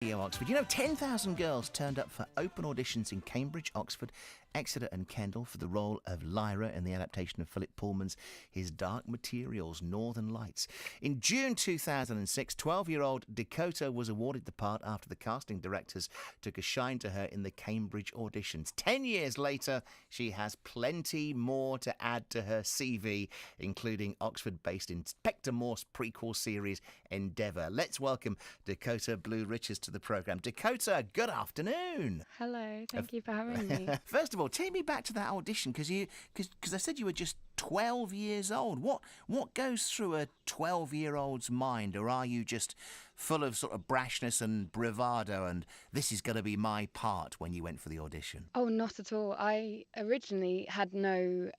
Radio Oxford. 10,000 girls turned up for open auditions in Cambridge, Oxford, Exeter and Kendal for the role of Lyra in the adaptation of Philip Pullman's His Dark Materials, Northern Lights. In June 2006, 12-year-old Dakota was awarded the part after the casting directors took a shine to her in the Cambridge auditions. 10 years later, she has plenty more to add to her CV, including Oxford-based Inspector Morse prequel series Endeavour. Let's welcome Dakota Blue Richards to the programme. Dakota, good afternoon. Hello, thank you for having me. First of all, take me back to that audition, because I said you were just 12 years old. What goes through a 12-year-old's mind, or are you just full of sort of brashness and bravado and this is going to be my part when you went for the audition? Oh, not at all. I originally had no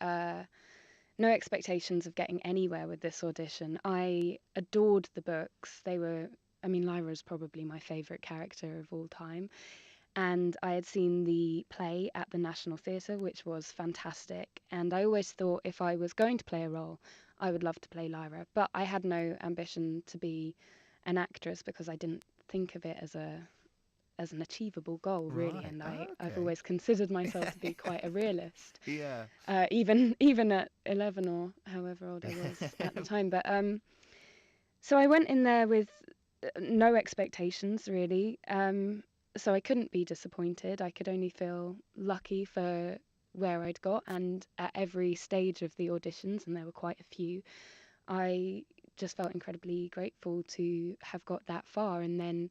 expectations of getting anywhere with this audition. I adored the books. Lyra is probably my favourite character of all time. And I had seen the play at the National Theatre, which was fantastic. And I always thought if I was going to play a role, I would love to play Lyra. But I had no ambition to be an actress because I didn't think of it as an achievable goal, really. Right. And Okay. I've always considered myself to be quite a realist. Yeah. Even at 11 or however old I was at the time. But so I went in there with no expectations, really. So I couldn't be disappointed. I could only feel lucky for where I'd got. And at every stage of the auditions, and there were quite a few, I just felt incredibly grateful to have got that far. And then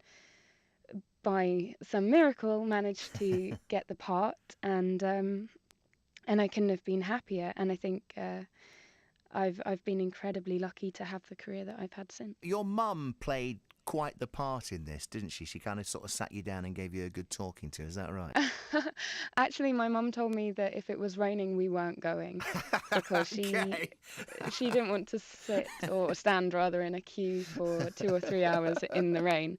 by some miracle managed to get the part. And I couldn't have been happier. And I think I've been incredibly lucky to have the career that I've had since. Your mum played quite the part in this, didn't she? She kind of sort of sat you down and gave you a good talking to. Is that right? Actually, my mum told me that if it was raining, we weren't going because Okay. she didn't want to sit or stand rather in a queue for 2 or 3 hours in the rain.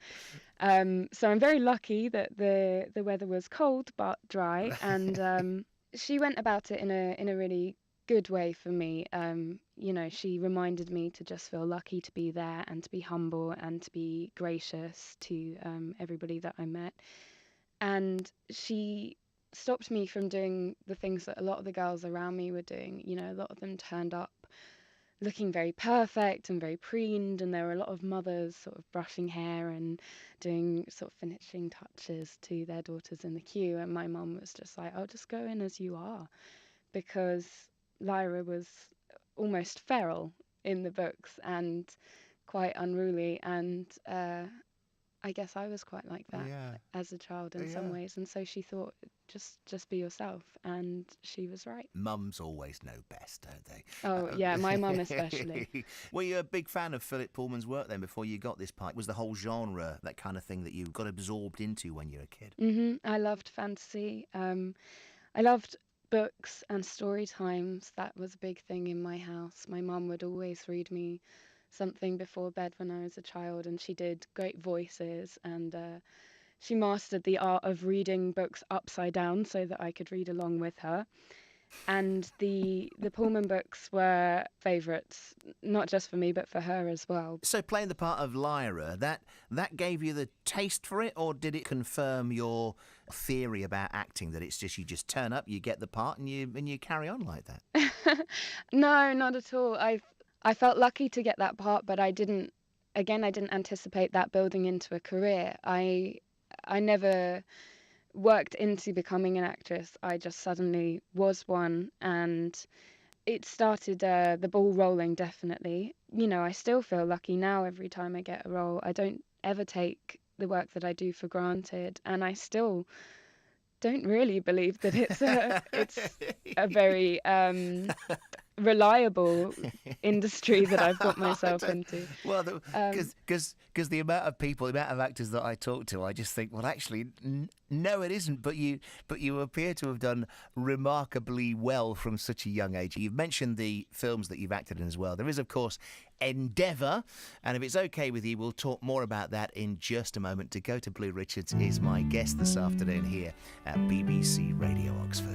So I'm very lucky that the weather was cold but dry, and she went about it in a really good way for me. She reminded me to just feel lucky to be there and to be humble and to be gracious to everybody that I met. And she stopped me from doing the things that a lot of the girls around me were doing. A lot of them turned up looking very perfect and very preened, and there were a lot of mothers sort of brushing hair and doing sort of finishing touches to their daughters in the queue. And my mum was just like, "Oh, just go in as you are," because Lyra was almost feral in the books and quite unruly, and I guess I was quite like that as a child in some ways. And so she thought, just be yourself, and she was right. Mums always know best, don't they? Oh, yeah, my mum especially. Were you a big fan of Philip Pullman's work then before you got this part? Was the whole genre that kind of thing that you got absorbed into when you were a kid? I loved fantasy. I loved books and story times. That was a big thing in my house. My mum would always read me something before bed when I was a child, and she did great voices, and she mastered the art of reading books upside down so that I could read along with her. And the Pullman books were favourites, not just for me but for her as well. So playing the part of Lyra, that gave you the taste for it, or did it confirm your theory about acting, that it's just you just turn up, you get the part, and you carry on like that? No, not at all. I felt lucky to get that part, but I didn't anticipate that building into a career. I never worked into becoming an actress. I just suddenly was one, and it started the ball rolling, definitely. I still feel lucky now every time I get a role. I don't ever take the work that I do for granted, and I still don't really believe that it's a very reliable industry that I've got myself into. Well, because the amount of actors that I talk to, I just think, well, actually, no, it isn't. But you appear to have done remarkably well from such a young age. You've mentioned the films that you've acted in as well. There is, of course, Endeavour, and if it's okay with you, we'll talk more about that in just a moment. Dakota Blue Richards is my guest this afternoon here at BBC Radio Oxford.